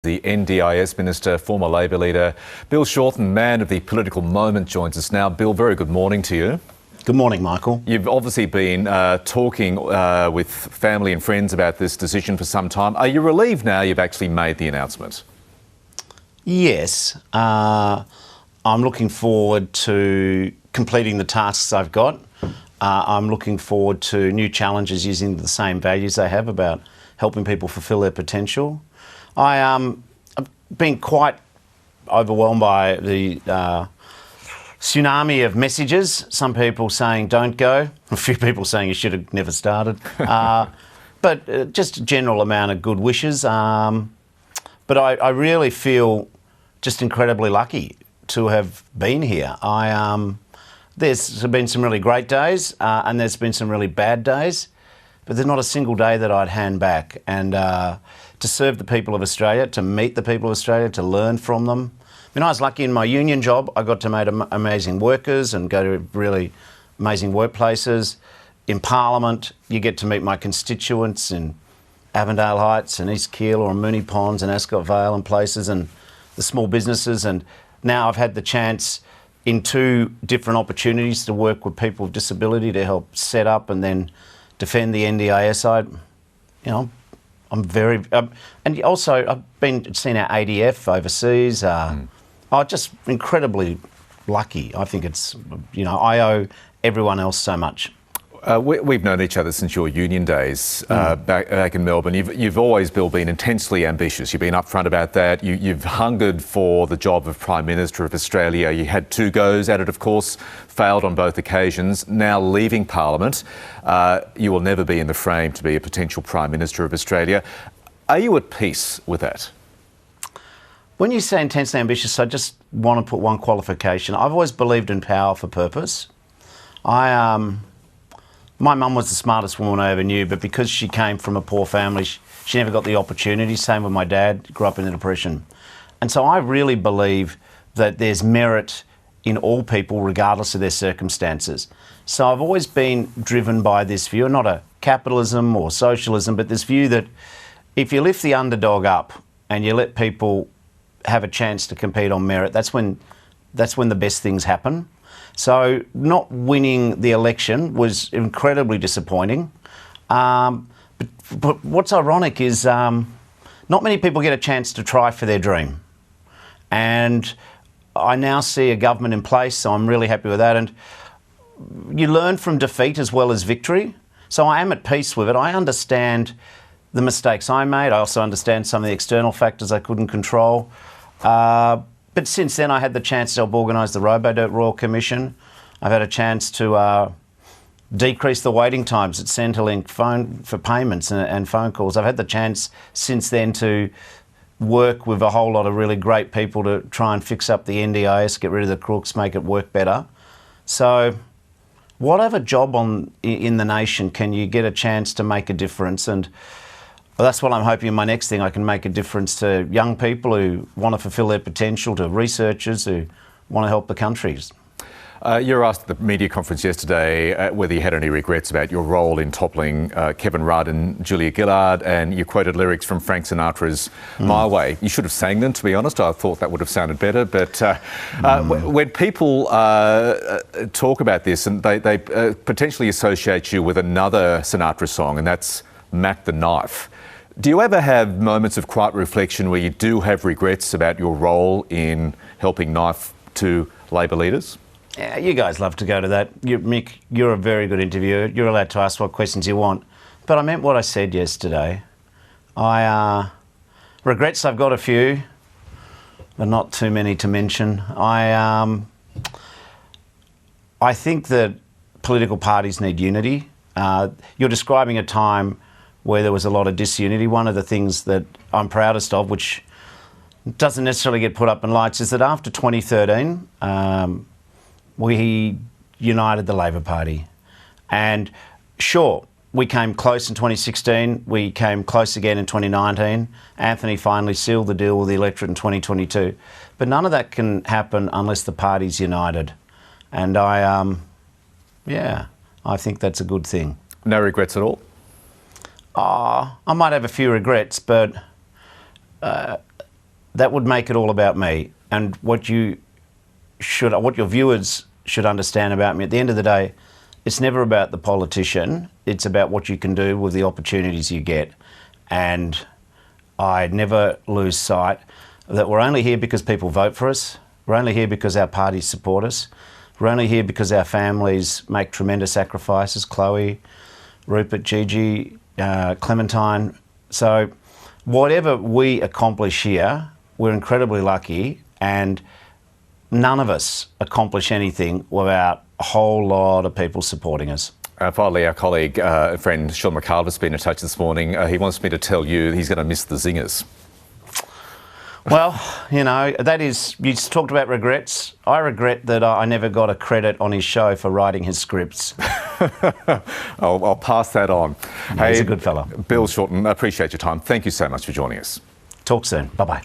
The NDIS Minister, former Labor leader Bill Shorten, man of the political moment, joins us now. Bill, very good morning to you. Good morning, Michael. You've obviously been talking with family and friends about this decision for some time. Are you relieved now you've actually made the announcement? Yes. I'm looking forward to completing the tasks I've got. I'm looking forward to new challenges using the same values they have about helping people fulfil their potential. I've been quite overwhelmed by the tsunami of messages. Some people saying don't go, a few people saying you should have never started, but just a general amount of good wishes. But I really feel just incredibly lucky to have been here. There's been some really great days and there's been some really bad days, but there's not a single day that I'd hand back. And to serve the people of Australia, to meet the people of Australia, to learn from them. I mean, I was lucky in my union job. I got to meet amazing workers and go to really amazing workplaces. In Parliament, you get to meet my constituents in Avondale Heights and East Keilor and Moonee Ponds and Ascot Vale and places, and the small businesses. And now I've had the chance in two different opportunities to work with people with disability to help set up and then defend the NDIS. I'm very, and also I've seen our ADF overseas. I'm just incredibly lucky. I think it's, I owe everyone else so much. We've known each other since your union days back in Melbourne. You've always, Bill, been intensely ambitious. You've been upfront about that. You've hungered for the job of Prime Minister of Australia. You had two goes at it, of course, failed on both occasions. Now leaving Parliament, you will never be in the frame to be a potential Prime Minister of Australia. Are you at peace with that? When you say intensely ambitious, I just want to put one qualification. I've always believed in power for purpose. My mum was the smartest woman I ever knew, but because she came from a poor family, she never got the opportunity. Same with my dad, grew up in the Depression. And so I really believe that there's merit in all people, regardless of their circumstances. So I've always been driven by this view, not a capitalism or socialism, but this view that if you lift the underdog up and you let people have a chance to compete on merit, that's when the best things happen. So not winning the election was incredibly disappointing. But what's ironic is not many people get a chance to try for their dream. And I now see a government in place, so I'm really happy with that. And you learn from defeat as well as victory. So I am at peace with it. I understand the mistakes I made. I also understand some of the external factors I couldn't control. But since then, I had the chance to help organise the Robo-Dirt Royal Commission. I've had a chance to decrease the waiting times at Centrelink for payments and phone calls. I've had the chance since then to work with a whole lot of really great people to try and fix up the NDIS, get rid of the crooks, make it work better. So whatever job in the nation can you get a chance to make a difference? And that's what I'm hoping in my next thing. I can make a difference to young people who want to fulfil their potential, to researchers who want to help the countries. You were asked at the media conference yesterday whether you had any regrets about your role in toppling Kevin Rudd and Julia Gillard, and you quoted lyrics from Frank Sinatra's My Way. You should have sang them, to be honest. I thought that would have sounded better. But when people talk about this, and they potentially associate you with another Sinatra song, and that's Mac the Knife. Do you ever have moments of quiet reflection where you do have regrets about your role in helping knife two Labor leaders? Yeah, you guys love to go to that. Mick, you're a very good interviewer. You're allowed to ask what questions you want. But I meant what I said yesterday. Regrets, I've got a few, but not too many to mention. I think that political parties need unity. You're describing a time where there was a lot of disunity. One of the things that I'm proudest of, which doesn't necessarily get put up in lights, is that after 2013, we united the Labor Party. And sure, we came close in 2016, we came close again in 2019. Anthony finally sealed the deal with the electorate in 2022. But none of that can happen unless the party's united. And I think that's a good thing. No regrets at all? I might have a few regrets, but that would make it all about me. And what your viewers should understand about me, at the end of the day, it's never about the politician. It's about what you can do with the opportunities you get. And I never lose sight that we're only here because people vote for us. We're only here because our parties support us. We're only here because our families make tremendous sacrifices. Chloe, Rupert, Gigi, Clementine. So whatever we accomplish here, we're incredibly lucky, and none of us accomplish anything without a whole lot of people supporting us. Finally, our colleague, friend Sean McCarver has been in touch this morning. He wants me to tell you he's going to miss the zingers. Well, you know, that is, you talked about regrets. I regret that I never got a credit on his show for writing his scripts. I'll pass that on. He's a good fella. Bill Shorten, I appreciate your time. Thank you so much for joining us. Talk soon. Bye-bye.